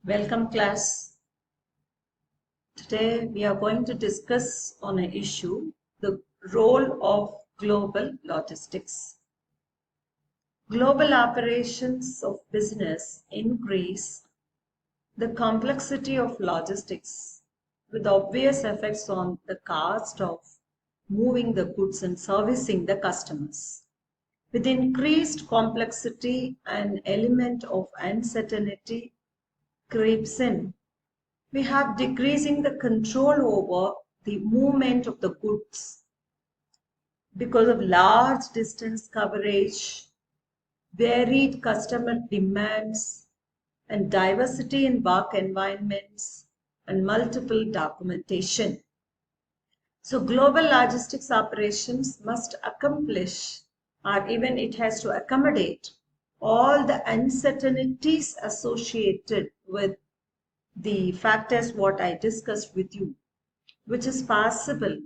Welcome class. Today we are going to discuss on an issue, the role of global logistics. Global operations of business increase the complexity of logistics with obvious effects on the cost of moving the goods and servicing the customers. With increased complexity, an element of uncertainty creeps in. We have decreasing the control over the movement of the goods because of large distance coverage, varied customer demands, and diversity in work environments and multiple documentation. So global logistics operations must accomplish, or even it has to accommodate, all the uncertainties associated with the factors what I discussed with you, which is possible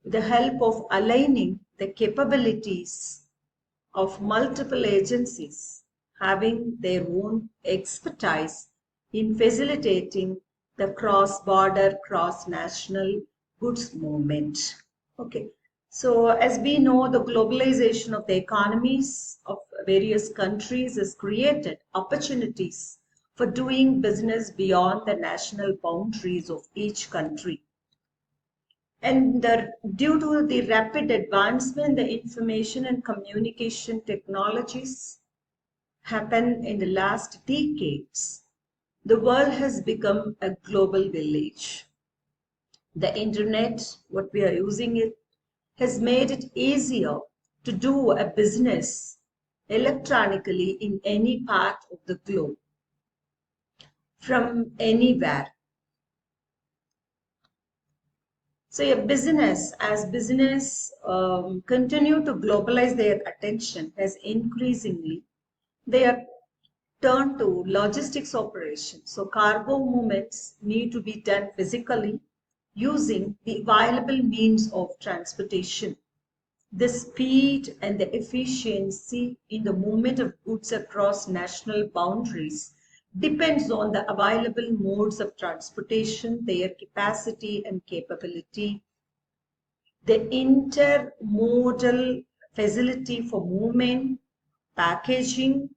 with the help of aligning the capabilities of multiple agencies having their own expertise in facilitating the cross-border, cross-national goods movement. Okay, so as we know, the globalization of the economies of various countries has created opportunities for doing business beyond the national boundaries of each country. And due to the rapid advancement in the information and communication technologies happen in the last decades, the world has become a global village. The internet, what we are using it, has made it easier to do a business electronically in any part of the globe, from anywhere. So a business, as business continue to globalize their attention, as increasingly they are turned to logistics operations. So cargo movements need to be done physically using the available means of transportation. The speed and the efficiency in the movement of goods across national boundaries depends on the available modes of transportation, their capacity and capability, the intermodal facility for movement, packaging,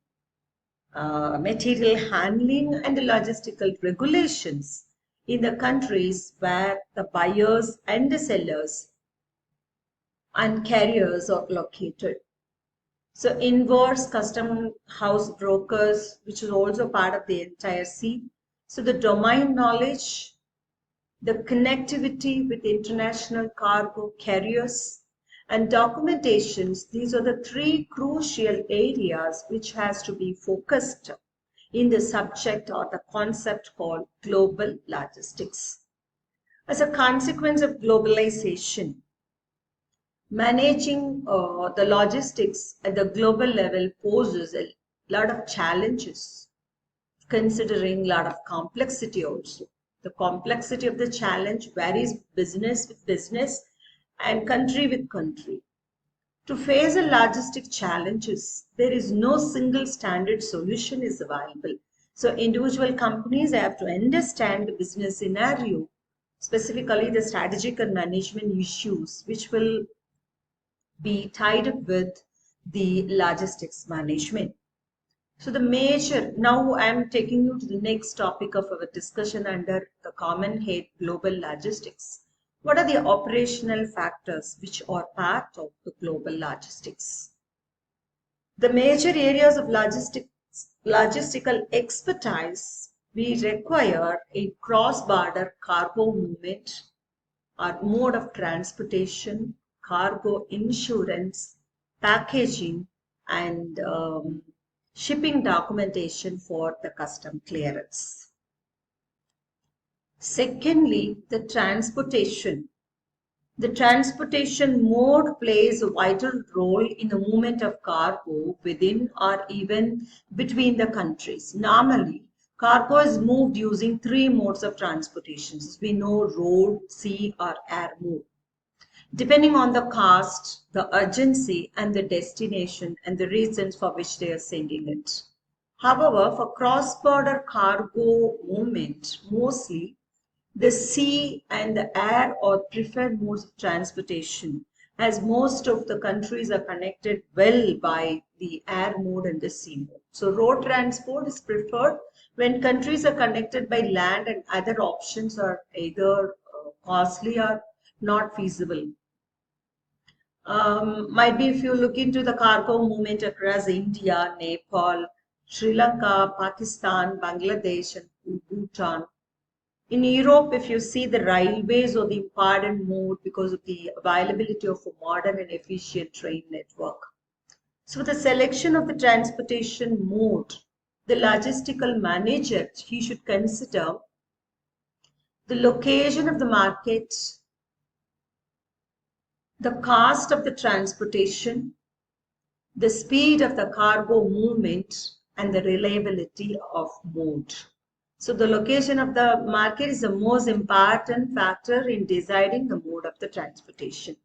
material handling, and the logistical regulations in the countries where the buyers and the sellers and carriers are located. So invoice custom house brokers, which is also part of the entire scene. So the domain knowledge, the connectivity with international cargo carriers, and documentations, these are the three crucial areas which has to be focused in the subject or the concept called global logistics. As a consequence of globalization, managing the logistics at the global level poses a lot of challenges, considering a lot of complexity also. The complexity of the challenge varies business with business and country with country. To face the logistic challenges, there is no single standard solution is available. So individual companies have to understand the business scenario, specifically the strategic and management issues, which will be tied up with the logistics management. So the major, now I am taking you to the next topic of our discussion under the common head global logistics. What are the operational factors which are part of the global logistics? The major areas of logistical expertise we require in cross-border cargo movement are mode of transportation, cargo insurance, packaging, and shipping documentation for the custom clearance. Secondly, the transportation. The transportation mode plays a vital role in the movement of cargo within or even between the countries. Normally, cargo is moved using three modes of transportation. As we know, road, sea, or air mode. Depending on the cost, the urgency, and the destination, and the reasons for which they are sending it. However, for cross-border cargo movement, mostly the sea and the air are preferred modes of transportation, as most of the countries are connected well by the air mode and the sea mode. So road transport is preferred when countries are connected by land and other options are either costly or not feasible. Might be if you look into the cargo movement across India, Nepal, Sri Lanka, Pakistan, Bangladesh, and Bhutan. In Europe, if you see the railways or the important mode because of the availability of a modern and efficient train network. So the selection of the transportation mode, the logistical manager, he should consider the location of the market, the cost of the transportation, the speed of the cargo movement, and the reliability of mode. So the location of the market is the most important factor in deciding the mode of the transportation.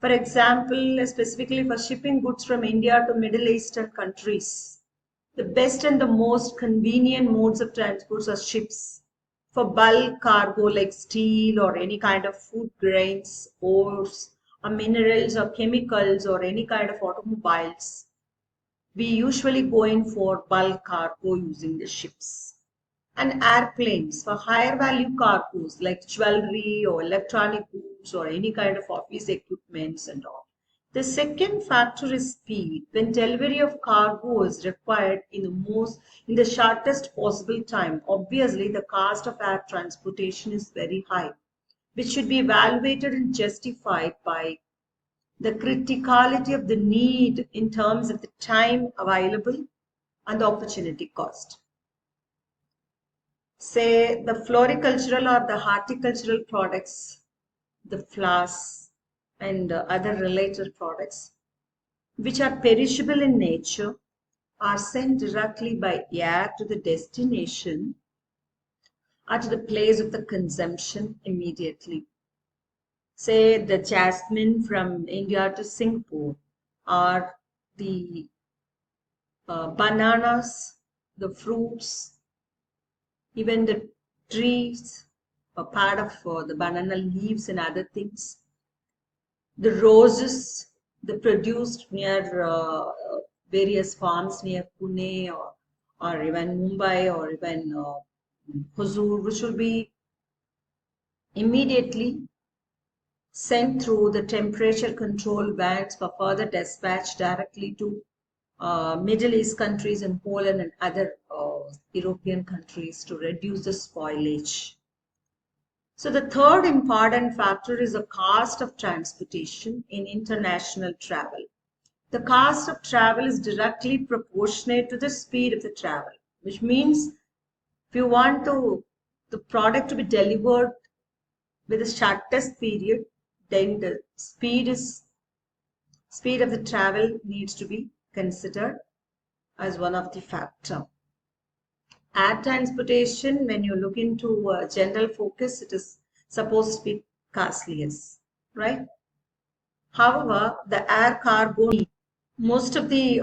For example, specifically for shipping goods from India to Middle Eastern countries, the best and the most convenient modes of transport are ships. For bulk cargo like steel or any kind of food grains, ores, or minerals or chemicals or any kind of automobiles, we usually go in for bulk cargo using the ships. And airplanes for higher value cargoes like jewelry or electronic goods or any kind of office equipments and all. The second factor is speed. When delivery of cargo is required in the shortest possible time, obviously the cost of air transportation is very high, which should be evaluated and justified by the criticality of the need in terms of the time available and the opportunity cost. Say the floricultural or the horticultural products, the flowers and other related products, which are perishable in nature, are sent directly by air to the destination or to the place of the consumption immediately. Say the jasmine from India to Singapore, or the bananas, the fruits, even the trees, a part of the banana leaves and other things. The roses, the produced near various farms near Pune or even Mumbai or even Hosur, which will be immediately sent through the temperature control vans for further dispatch directly to Middle East countries and Poland and other European countries to reduce the spoilage. So the third important factor is the cost of transportation in international travel. The cost of travel is directly proportionate to the speed of the travel, which means if you want the product to be delivered with the shortest period, then the speed of the travel needs to be considered as one of the factor. Air transportation, when you look into general focus, it is supposed to be costliest, right? However, the air cargo, most of the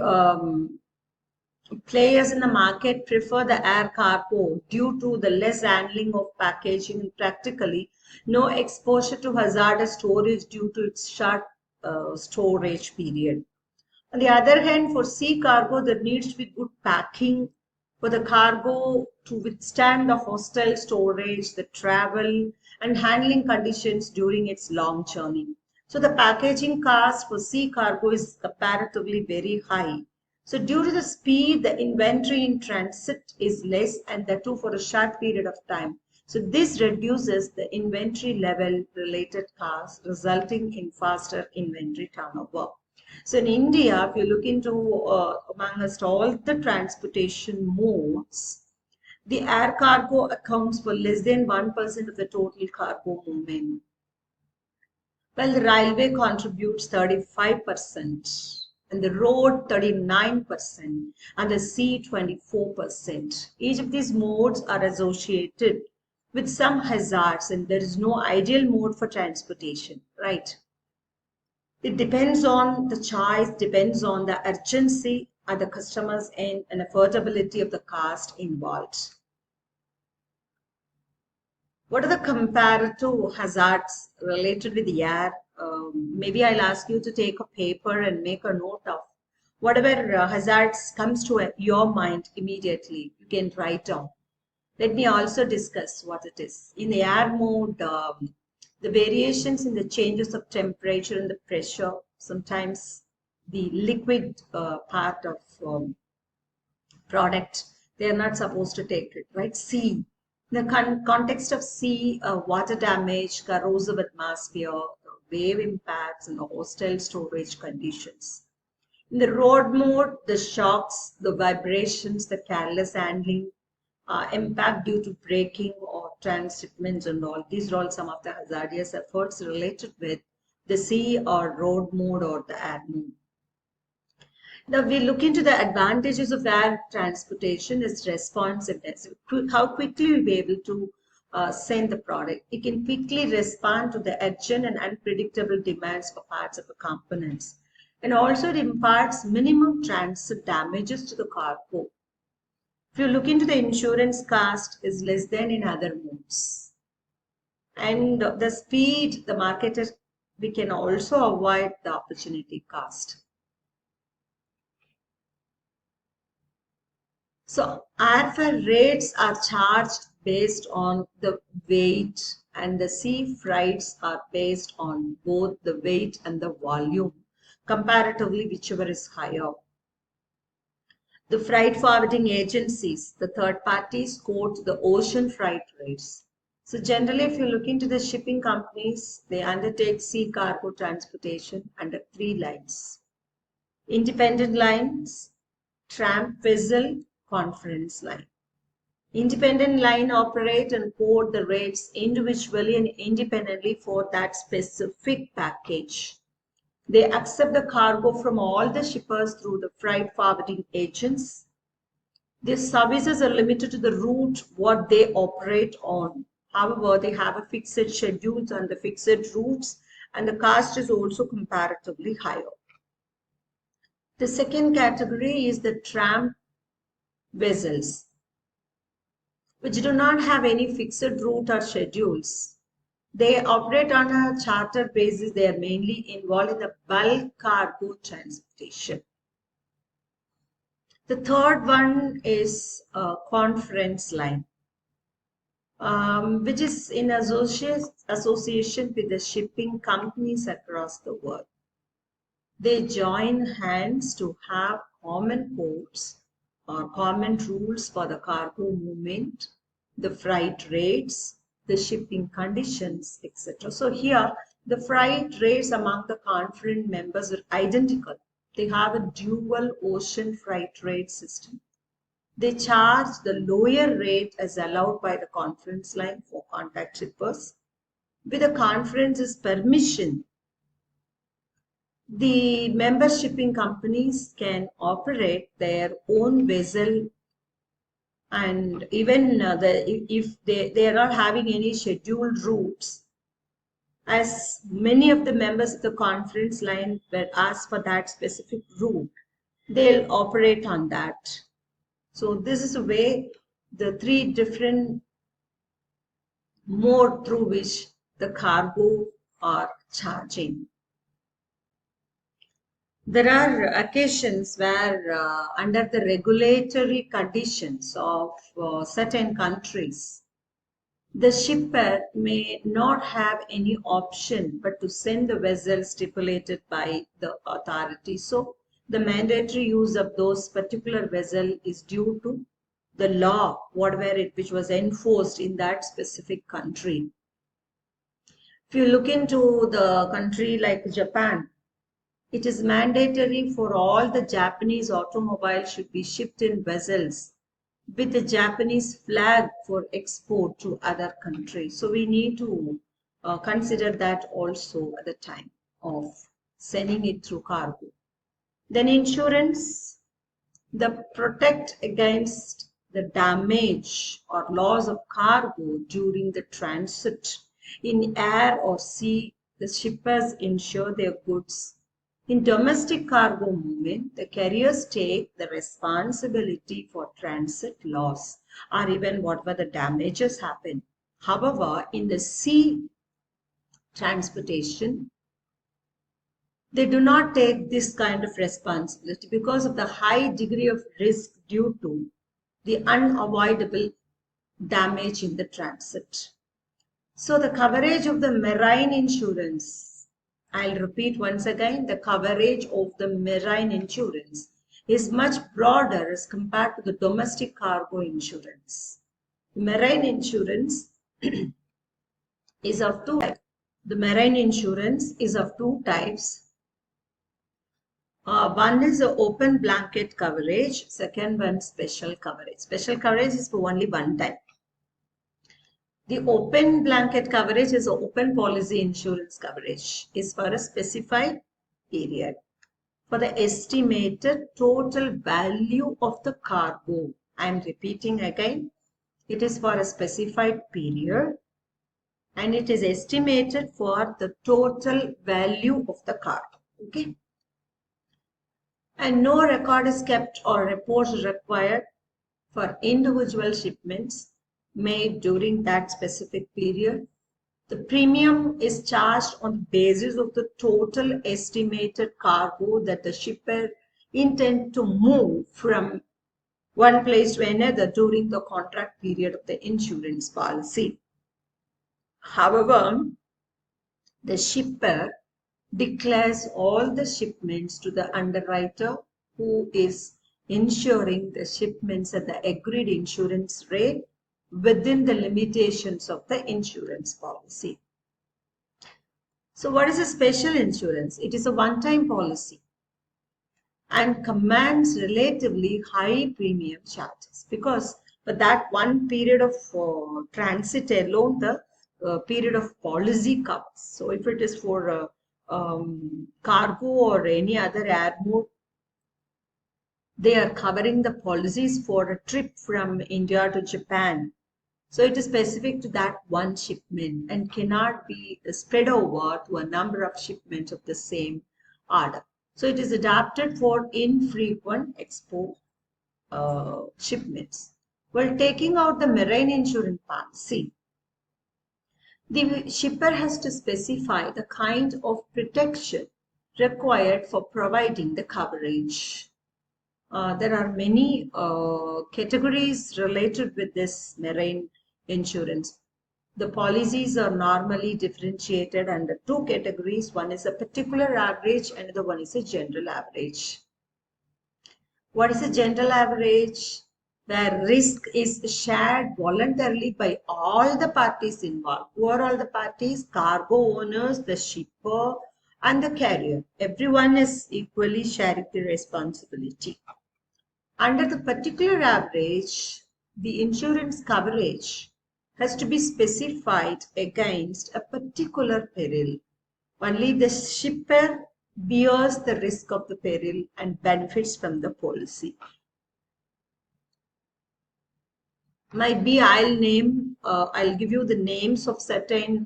players in the market prefer the air cargo due to the less handling of packaging and practically no exposure to hazardous storage due to its short storage period. On the other hand, for sea cargo, there needs to be good packing for the cargo to withstand the hostile storage, the travel, and handling conditions during its long journey. So the packaging cost for sea cargo is comparatively very high. So due to the speed, the inventory in transit is less and that too for a short period of time. So this reduces the inventory level related costs, resulting in faster inventory turnover. So in India, if you look into amongst all the transportation modes, the air cargo accounts for less than 1% of the total cargo movement. Well, the railway contributes 35%, and the road 39%, and the sea 24%. Each of these modes are associated with some hazards, and there is no ideal mode for transportation, right? It depends on the choice, depends on the urgency at the customer's end and affordability of the cost involved. What are the comparative hazards related with the air? Maybe I'll ask you to take a paper and make a note of whatever hazards comes to your mind immediately. You can write down. Let me also discuss what it is. In the air mode, the variations in the changes of temperature and the pressure, sometimes the liquid part of product, they are not supposed to take it, right? Sea. In the context of sea, water damage, corrosive atmosphere, wave impacts, and the hostile storage conditions. In the road mode, the shocks, the vibrations, the careless handling, impact due to braking or transshipments and all. These are all some of the hazardous efforts related with the sea or road mode or the air mode. Now we look into the advantages of air transportation is responsiveness. How quickly we'll be able to send the product. It can quickly respond to the urgent and unpredictable demands for parts of the components. And also it imparts minimum transit damages to the cargo. If you look into the insurance cost is less than in other modes. And the speed, the marketer, we can also avoid the opportunity cost. So airfare rates are charged based on the weight, and the sea freights are based on both the weight and the volume, comparatively whichever is higher. The freight forwarding agencies, the third parties, quote the ocean freight rates. So generally, if you look into the shipping companies, they undertake sea cargo transportation under three lines: independent lines, tramp vessel, conference line. Independent line operate and quote the rates individually and independently for that specific package. They accept the cargo from all the shippers through the freight forwarding agents. These services are limited to the route what they operate on. However, they have a fixed schedules and the fixed routes, and the cost is also comparatively higher. The second category is the tramp vessels, which do not have any fixed route or schedules. They operate on a charter basis. They are mainly involved in the bulk cargo transportation. The third one is a conference line, which is in association with the shipping companies across the world. They join hands to have common codes or common rules for the cargo movement, the freight rates, the shipping conditions, etc. So here, the freight rates among the conference members are identical. They have a dual ocean freight rate system. They charge the lower rate as allowed by the conference line for contact shippers. With the conference's permission, the member shipping companies can operate their own vessel, and even if they are not having any scheduled routes, as many of the members of the conference line were asked for that specific route, they'll operate on that. So this is a way, the three different mode through which the cargo are charging. There are occasions where under the regulatory conditions of certain countries, the shipper may not have any option but to send the vessel stipulated by the authority. So the mandatory use of those particular vessel is due to the law, which was enforced in that specific country. If you look into the country like Japan, it is mandatory for all the Japanese automobiles should be shipped in vessels with the Japanese flag for export to other countries. So we need to consider that also at the time of sending it through cargo. Then insurance, the protect against the damage or loss of cargo during the transit in air or sea. The shippers insure their goods In domestic cargo movement, the carriers take the responsibility for transit loss or even whatever the damages happen. However, in the sea transportation, they do not take this kind of responsibility because of the high degree of risk due to the unavoidable damage in the transit. So the coverage of the marine insurance, I'll repeat once again, the coverage of the marine insurance is much broader as compared to the domestic cargo insurance. Marine insurance is of two types. The marine insurance is of two types. One is the open blanket coverage, second one special coverage. Special coverage is for only one time. The open blanket coverage is open policy insurance coverage, is for a specified period. For the estimated total value of the cargo, I am repeating again, it is for a specified period and it is estimated for the total value of the cargo. Okay. And no record is kept or reports required for individual shipments made during that specific period. The premium is charged on the basis of the total estimated cargo that the shipper intends to move from one place to another during the contract period of the insurance policy. However, the shipper declares all the shipments to the underwriter who is insuring the shipments at the agreed insurance rate within the limitations of the insurance policy. So what is a special insurance? It is a one-time policy and commands relatively high premium charges because for that one period of transit alone, the period of policy covers. So if it is for cargo or any other air mode, they are covering the policies for a trip from India to Japan. So it is specific to that one shipment and cannot be spread over to a number of shipments of the same order. So it is adapted for infrequent export shipments. While taking out the marine insurance policy, the shipper has to specify the kind of protection required for providing the coverage. There are many categories related with this marine insurance. The policies are normally differentiated under two categories. One is a particular average and the one is a general average. What is a general average? Where risk is shared voluntarily by all the parties involved. Who are all the parties? Cargo owners, the shipper, and the carrier. Everyone is equally sharing the responsibility. Under the particular average, the insurance coverage has to be specified against a particular peril. Only the shipper bears the risk of the peril and benefits from the policy. Might be I'll give you the names of certain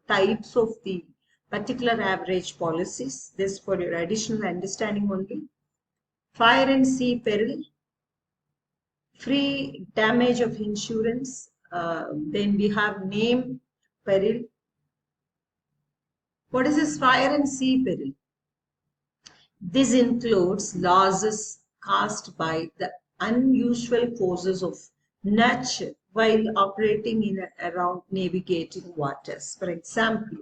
types of the particular average policies. This for your additional understanding only. Fire and sea peril, free damage of insurance, then we have name peril. What is this fire and sea peril? This includes losses caused by the unusual forces of nature while operating in and around navigating waters. For example,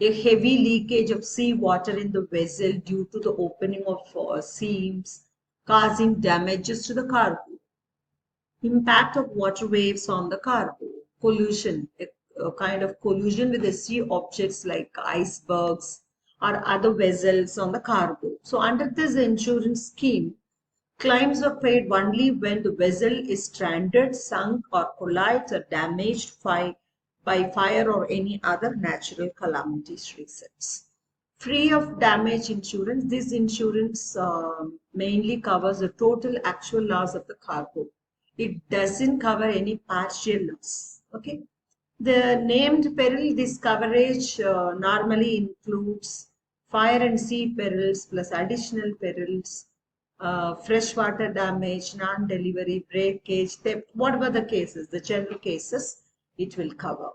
a heavy leakage of seawater in the vessel due to the opening of seams, causing damages to the cargo. Impact of water waves on the cargo. Collision, a kind of collision with the sea objects like icebergs or other vessels on the cargo. So under this insurance scheme, claims are paid only when the vessel is stranded, sunk, or collides or damaged by fire or any other natural calamities reasons. Free of damage insurance, this insurance mainly covers the total actual loss of the cargo. It doesn't cover any partial loss. Okay. The named peril, this coverage normally includes fire and sea perils plus additional perils, freshwater damage, non-delivery, breakage, theft, whatever the cases, the general cases, it will cover.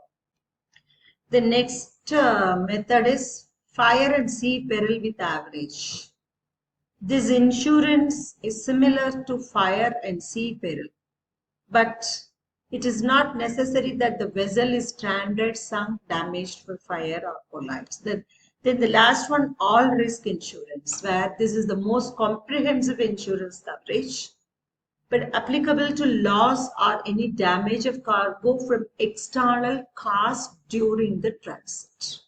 The next method is fire and sea peril with average. This insurance is similar to fire and sea peril, but it is not necessary that the vessel is stranded, sunk, damaged for fire or collapse. Then the last one, all risk insurance, where this is the most comprehensive insurance coverage, but applicable to loss or any damage of cargo from external cause during the transit.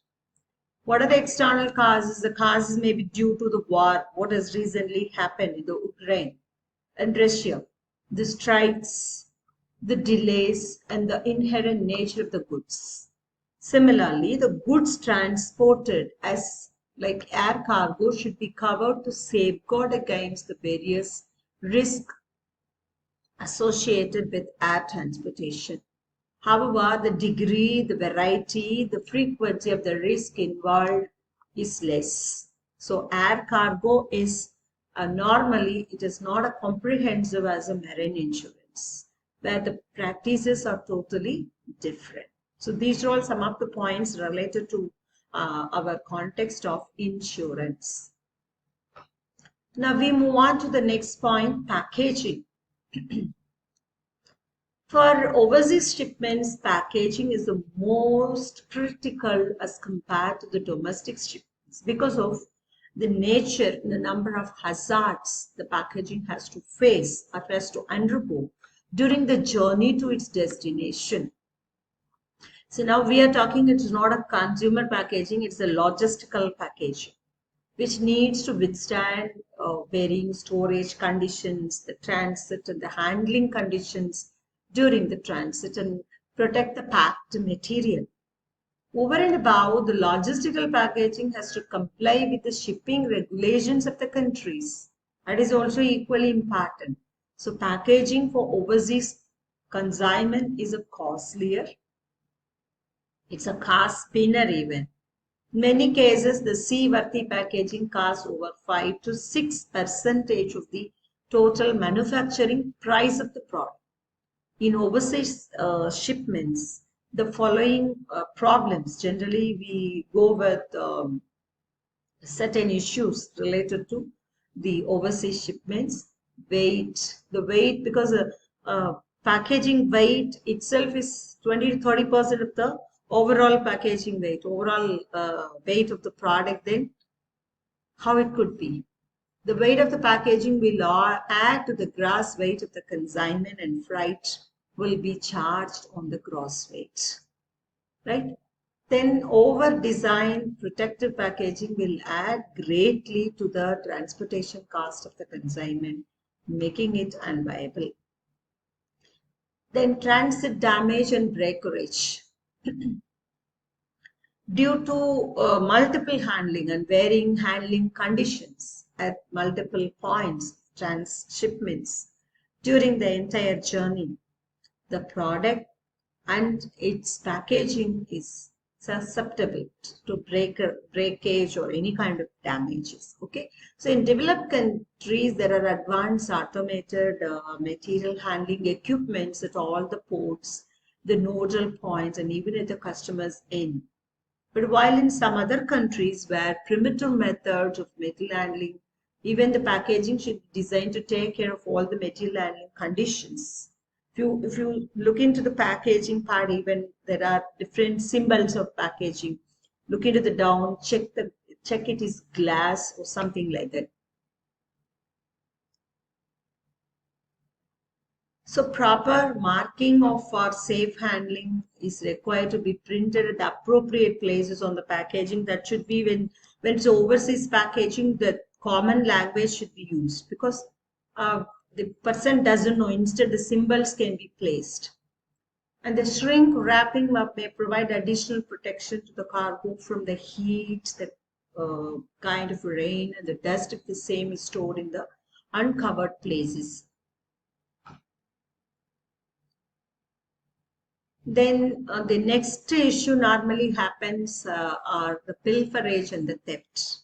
What are the external causes? The causes may be due to the war, what has recently happened in the Ukraine and Russia, the strikes, the delays, and the inherent nature of the goods. Similarly, the goods transported as like air cargo should be covered to safeguard against the various risks associated with air transportation. However, the degree, the variety, the frequency of the risk involved is less. So air cargo is normally, it is not a comprehensive as a marine insurance, where the practices are totally different. So these are all some of the points related to our context of insurance. Now we move on to the next point, packaging. For overseas shipments, packaging is the most critical as compared to the domestic shipments because of the nature, the number of hazards the packaging has to face or has to undergo during the journey to its destination. So now we are talking, it is not a consumer packaging, it's a logistical packaging, which needs to withstand varying storage conditions, the transit and the handling conditions during the transit, and protect the packed material. Over and above, the logistical packaging has to comply with the shipping regulations of the countries. That is also equally important. So packaging for overseas consignment is a costlier. It's a cost spinner even. In many cases, the seaworthy packaging costs over 5 to 6% of the total manufacturing price of the product. In overseas shipments, the following problems, generally we go with certain issues related to the overseas shipments. Weight, the weight, because packaging weight itself is 20 to 30% of the overall packaging weight, overall weight of the product, then how it could be. The weight of the packaging will add to the gross weight of the consignment, and freight will be charged on the gross weight, right? Then over-designed protective packaging will add greatly to the transportation cost of the consignment, making it unviable. Then transit damage and breakage. Due to multiple handling and varying handling conditions at multiple points, transshipments during the entire journey, the product and its packaging is susceptible to breakage or any kind of damages. Okay, so in developed countries there are advanced automated material handling equipments at all the ports, the nodal points, and even at the customer's end. But while in some other countries where primitive methods of material handling, even the packaging should be designed to take care of all the material handling conditions. If you look into the packaging part, even there are different symbols of packaging. Look into the down, check it is glass or something like that. So proper marking of for safe handling is required to be printed at the appropriate places on the packaging. That should be when it's overseas packaging, the common language should be used, because the person doesn't know. Instead, the symbols can be placed. And the shrink wrapping may provide additional protection to the cargo from the heat, the kind of rain, and the dust if the same is stored in the uncovered places. Then the next issue normally happens are the pilferage and the theft.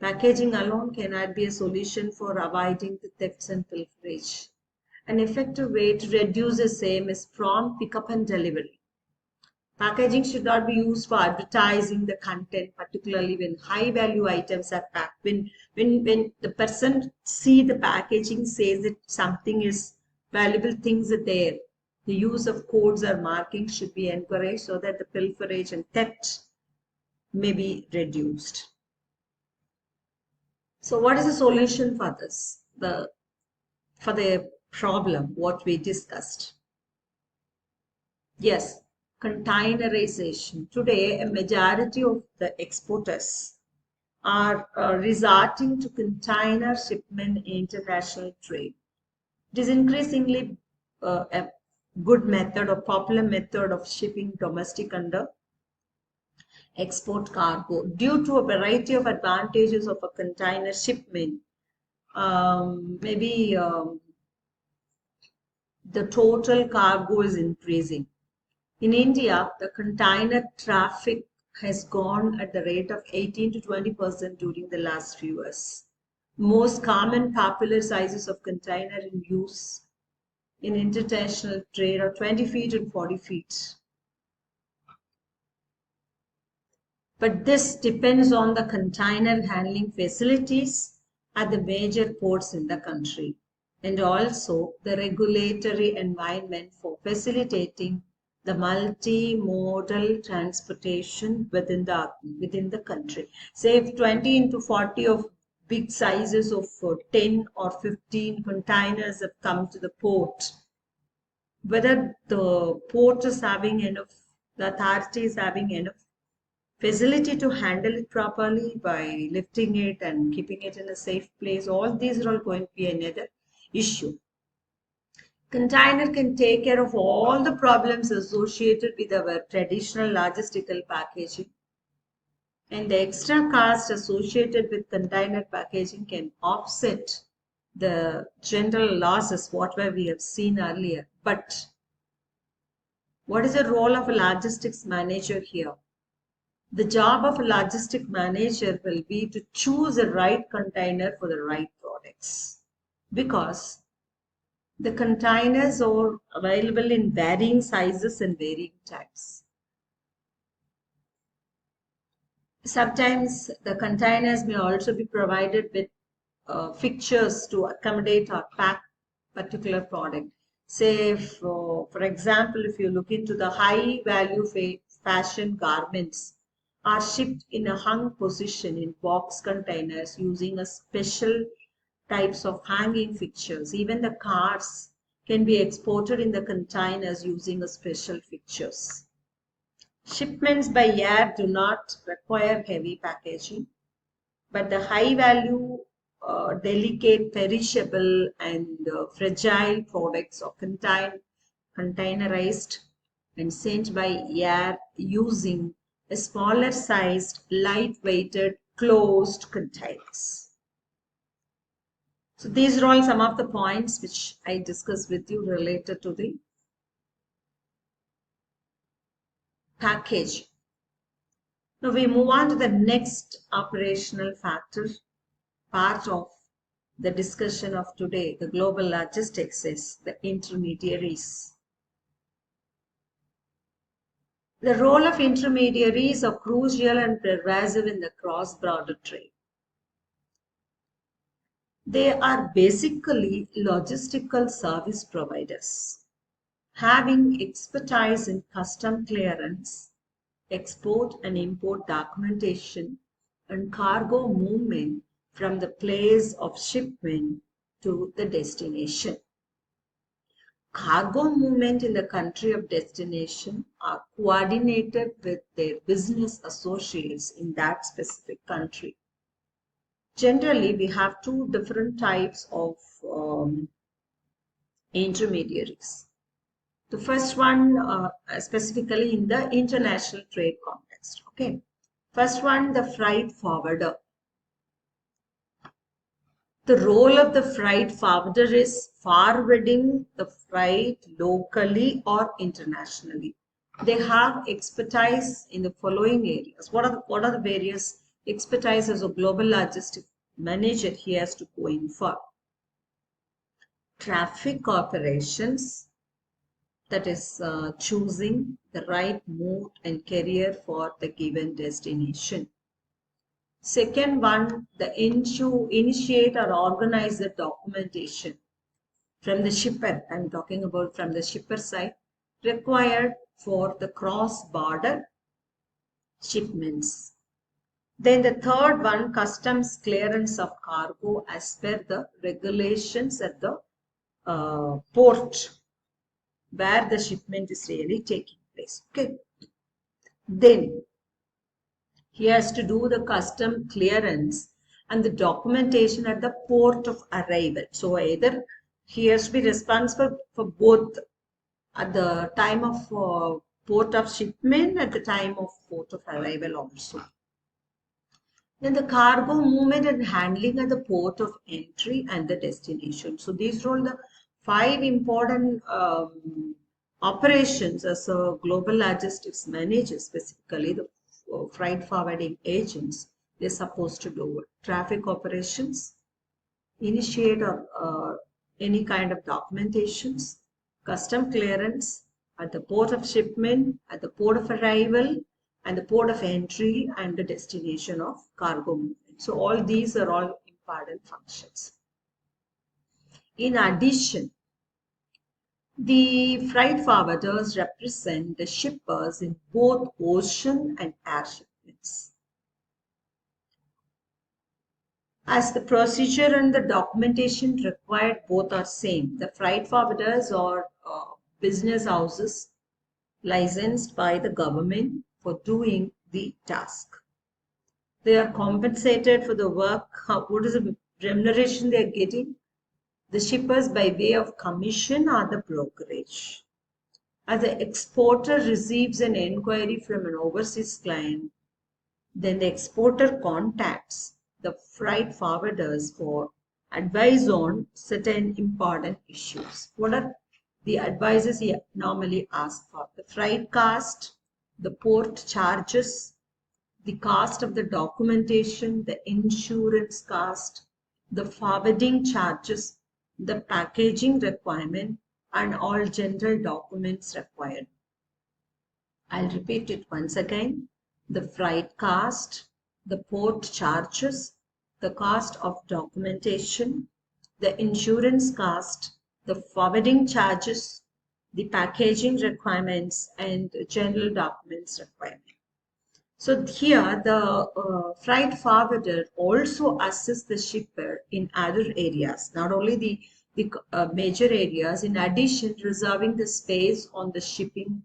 Packaging alone cannot be a solution for avoiding the thefts and pilferage. An effective way to reduce the same is prompt pickup and delivery. Packaging should not be used for advertising the content, particularly when high value items are packed. When the person see the packaging says that something is valuable things are there, the use of codes or markings should be encouraged so that the pilferage and theft may be reduced. So what is the solution for this? For the problem what we discussed? Yes, containerization. Today, a majority of the exporters are resorting to container shipment in international trade. It is increasingly a good method or popular method of shipping domestic under export cargo due to a variety of advantages of a container shipment. Maybe the total cargo is increasing. In India, the container traffic has gone at the rate of 18 to 20% during the last few years. Most common popular sizes of container in use in international trade are 20 feet and 40 feet. But this depends on the container handling facilities at the major ports in the country and also the regulatory environment for facilitating the multimodal transportation within the country. Say if 20 into 40 of big sizes of 10 or 15 containers have come to the port, whether the port is having enough, the authority is having enough facility to handle it properly by lifting it and keeping it in a safe place. All these are all going to be another issue. Container can take care of all the problems associated with our traditional logistical packaging, and the extra cost associated with container packaging can offset the general losses whatever we have seen earlier. But what is the role of a logistics manager here? The job of a logistic manager will be to choose the right container for the right products, because the containers are available in varying sizes and varying types. Sometimes the containers may also be provided with fixtures to accommodate or pack particular product. Say, for example, if you look into the high value fashion garments are shipped in a hung position in box containers using a special types of hanging fixtures. Even the cars can be exported in the containers using a special fixtures. Shipments by air do not require heavy packaging, but the high value, delicate, perishable, and fragile products are containerized and sent by air using a smaller sized, light-weighted, closed containers. So these are all some of the points which I discussed with you related to the package. Now we move on to the next operational factor, part of the discussion of today, the global logistics, is the intermediaries. The role of intermediaries are crucial and pervasive in the cross-border trade. They are basically logistical service providers, having expertise in custom clearance, export and import documentation, and cargo movement from the place of shipment to the destination. Cargo movement in the country of destination are coordinated with their business associates in that specific country. Generally, we have two different types of intermediaries. The first one specifically in the international trade context. Okay. First one, the freight forwarder. The role of the freight forwarder is forwarding the freight locally or internationally. They have expertise in the following areas. What are the various expertise as a global logistics manager he has to go in for. Traffic operations, that is choosing the right mode and carrier for the given destination. Second one, the initiate or organize the documentation from the shipper. I'm talking about from the shipper side, required for the cross-border shipments. Then the third one, customs clearance of cargo as per the regulations at the port where the shipment is really taking place. Okay. Then he has to do the custom clearance and the documentation at the port of arrival. So either he has to be responsible for both at the time of port of shipment, at the time of port of arrival also. Then the cargo movement and handling at the port of entry and the destination. So these are all the 5 important operations as a global logistics manager, specifically the freight forwarding agents, they're supposed to do. Traffic operations, initiate or any kind of documentations, custom clearance at the port of shipment, at the port of arrival, and the port of entry and the destination of cargo movement. So all these are all important functions. In addition, the freight forwarders represent the shippers in both ocean and air shipments. As the procedure and the documentation required both are same. The freight forwarders are business houses licensed by the government for doing the task. They are compensated for the work. What is the remuneration they are getting? The shippers by way of commission or the brokerage. As the exporter receives an inquiry from an overseas client, then the exporter contacts the freight forwarders for advice on certain important issues. What are the advices he normally asks for? The freight cost, the port charges, the cost of the documentation, the insurance cost, the forwarding charges, the packaging requirement, and all general documents required. I'll repeat it once again. The freight cost, the port charges, the cost of documentation, the insurance cost, the forwarding charges, the packaging requirements, and general documents requirement. So here the freight forwarder also assists the shipper in other areas, not only the major areas, in addition reserving the space on the shipping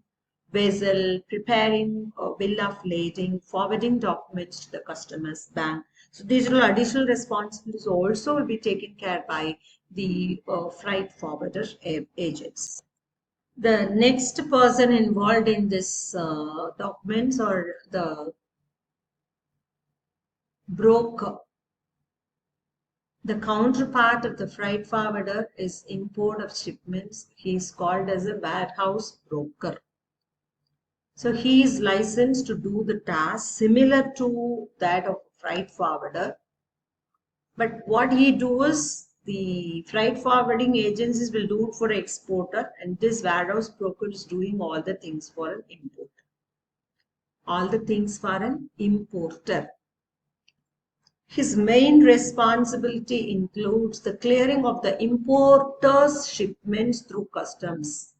vessel, preparing a bill of lading, forwarding documents to the customer's bank. So these are additional responsibilities also will be taken care by the freight forwarder agents. The next person involved in this documents or the broker. The counterpart of the freight forwarder is import of shipments. He is called as a warehouse broker. So he is licensed to do the task similar to that of freight forwarder. But what he does, the freight forwarding agencies will do it for exporter, and this warehouse broker is doing all the things for an importer. All the things for an importer. His main responsibility includes the clearing of the importer's shipments through customs.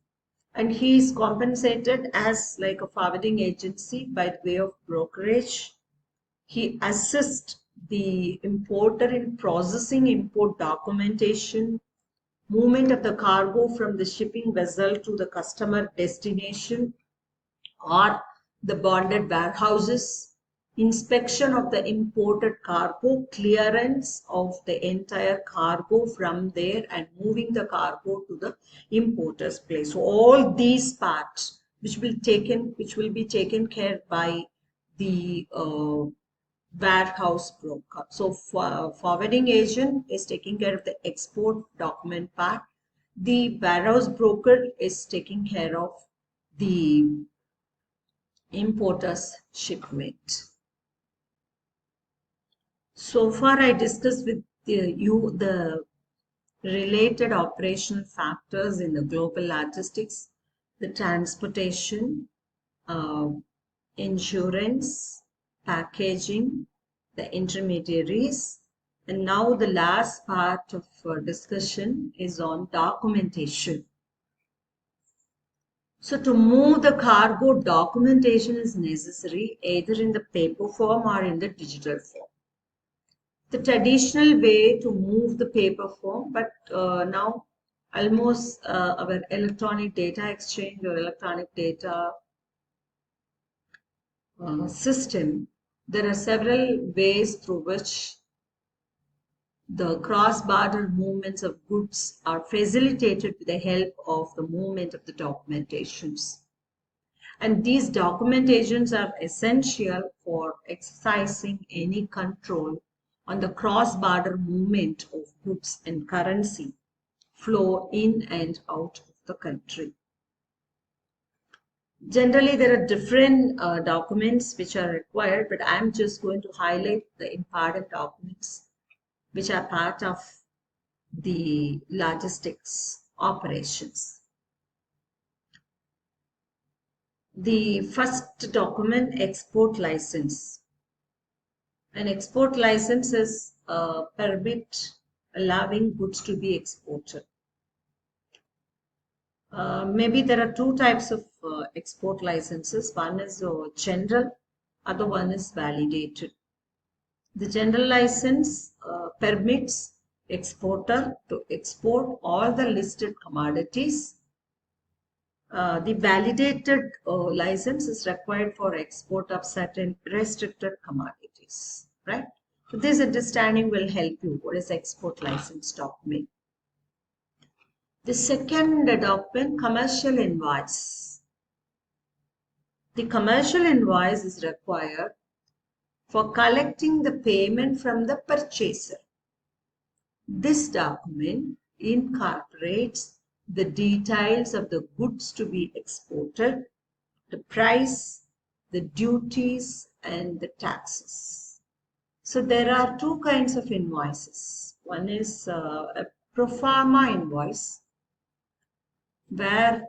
And he is compensated as like a forwarding agency by way of brokerage. He assists the importer in processing import documentation, movement of the cargo from the shipping vessel to the customer destination or the bonded warehouses, inspection of the imported cargo, clearance of the entire cargo from there and moving the cargo to the importer's place. So all these parts which will be taken care by the warehouse broker. So forwarding agent is taking care of the export document part. The warehouse broker is taking care of the importer's shipment. So far I discussed with you the related operational factors in the global logistics, the transportation, uh, insurance, packaging, the intermediaries, and now the last part of discussion is on documentation. So to move the cargo, documentation is necessary either in the paper form or in the digital form. The traditional way to move the paper form, but now almost our electronic data exchange or electronic data system, there are several ways through which the cross-border movements of goods are facilitated with the help of the movement of the documentations. And these documentations are essential for exercising any control on the cross-border movement of goods and currency flow in and out of the country. Generally, there are different documents which are required, but I'm just going to highlight the important documents which are part of the logistics operations. The first document, export license. An export license is a permit allowing goods to be exported. Maybe there are two types of export licenses. One is general, other one is validated. The general license permits exporter to export all the listed commodities. The validated license is required for export of certain restricted commodities, right? So this understanding will help you. What is export license document? The second document, commercial invoice. The commercial invoice is required for collecting the payment from the purchaser. This document incorporates the details of the goods to be exported, the price, the duties, and the taxes. So there are two kinds of invoices. One is a pro forma invoice, where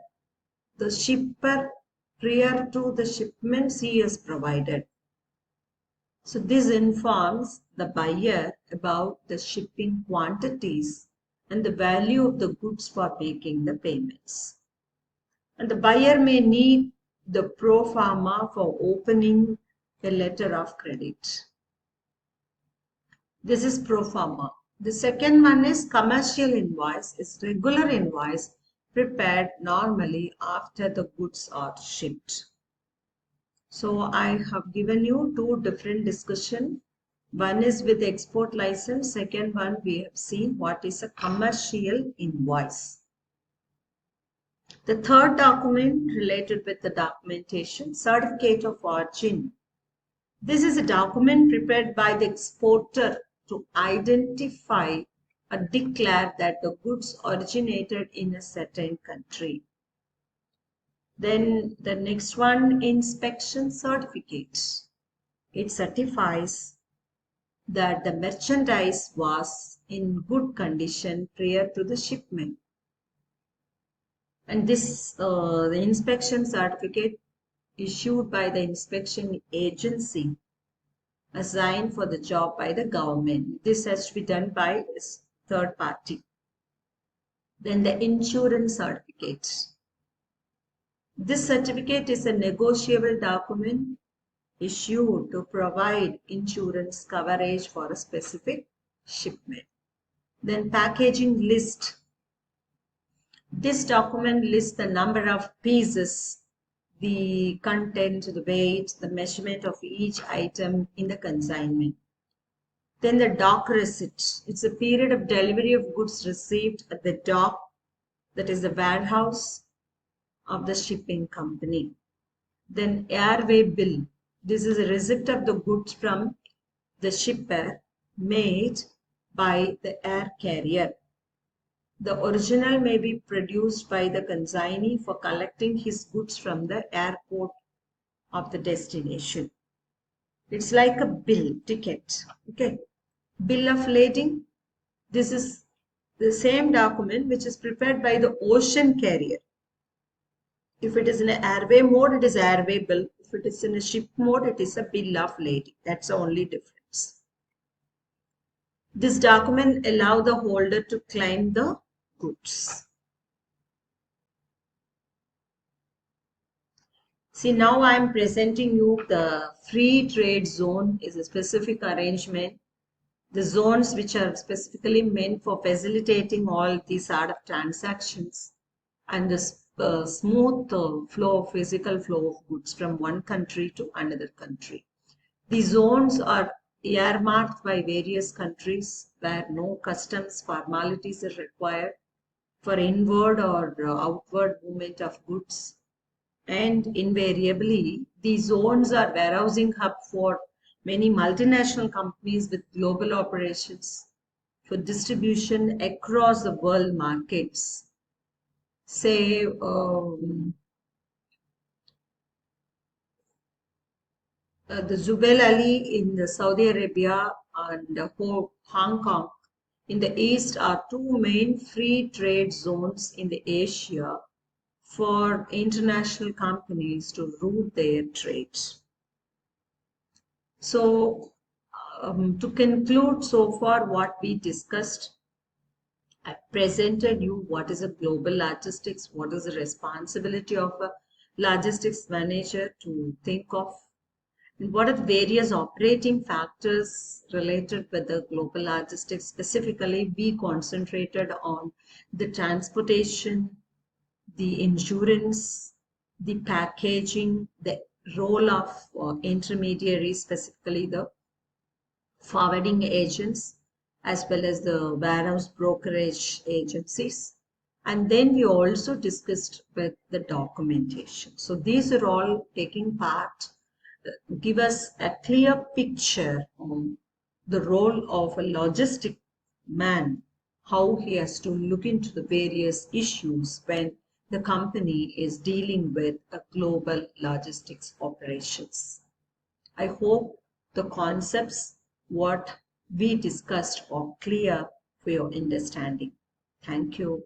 the shipper prior to the shipment he has provided. So this informs the buyer about the shipping quantities and the value of the goods for making the payments. And the buyer may need the pro forma for opening a letter of credit. This is pro forma. The second one is commercial invoice. It's regular invoice prepared normally after the goods are shipped. So I have given you two different discussion. One is with export license. Second one, we have seen what is a commercial invoice. The third document related with the documentation, certificate of origin. This is a document prepared by the exporter to identify or declare that the goods originated in a certain country. Then the next one, inspection certificate. It certifies that the merchandise was in good condition prior to the shipment. And this, the inspection certificate issued by the inspection agency assigned for the job by the government. This has to be done by a third party. Then the insurance certificate. This certificate is a negotiable document issued to provide insurance coverage for a specific shipment. Then packaging list. This document lists the number of pieces, the content, the weight, the measurement of each item in the consignment. Then the dock receipt. It's a period of delivery of goods received at the dock, that is the warehouse of the shipping company. Then Airway Bill. This is a receipt of the goods from the shipper made by the air carrier. The original may be produced by the consignee for collecting his goods from the airport of the destination. It's like a bill ticket. Okay. Bill of lading. This is the same document which is prepared by the ocean carrier. If it is in an airway mode, it is airway bill. If it is in a ship mode, it is a bill of lading. That's the only difference. This document allows the holder to claim the goods. See, now I am presenting you the free trade zone is a specific arrangement. The zones which are specifically meant for facilitating all these sort of transactions and the smooth physical flow of goods from one country to another country. The zones are earmarked by various countries where no customs formalities are required for inward or outward movement of goods. And invariably, these zones are warehousing hub for many multinational companies with global operations for distribution across the world markets. Say, the Jubel Ali in the Saudi Arabia and Hong Kong in the east are two main free trade zones in the Asia for international companies to route their trades. So, to conclude so far what we discussed, I presented you what is a global logistics, what is the responsibility of a logistics manager to think of, and what are the various operating factors related with the global logistics. Specifically, we concentrated on the transportation, the insurance, the packaging, the role of intermediaries, specifically the forwarding agents, as well as the warehouse brokerage agencies. And then we also discussed with the documentation. So these are all taking part, give us a clear picture on the role of a logistic man, how he has to look into the various issues when the company is dealing with a global logistics operations. I hope the concepts what we discussed are clear for your understanding. Thank you.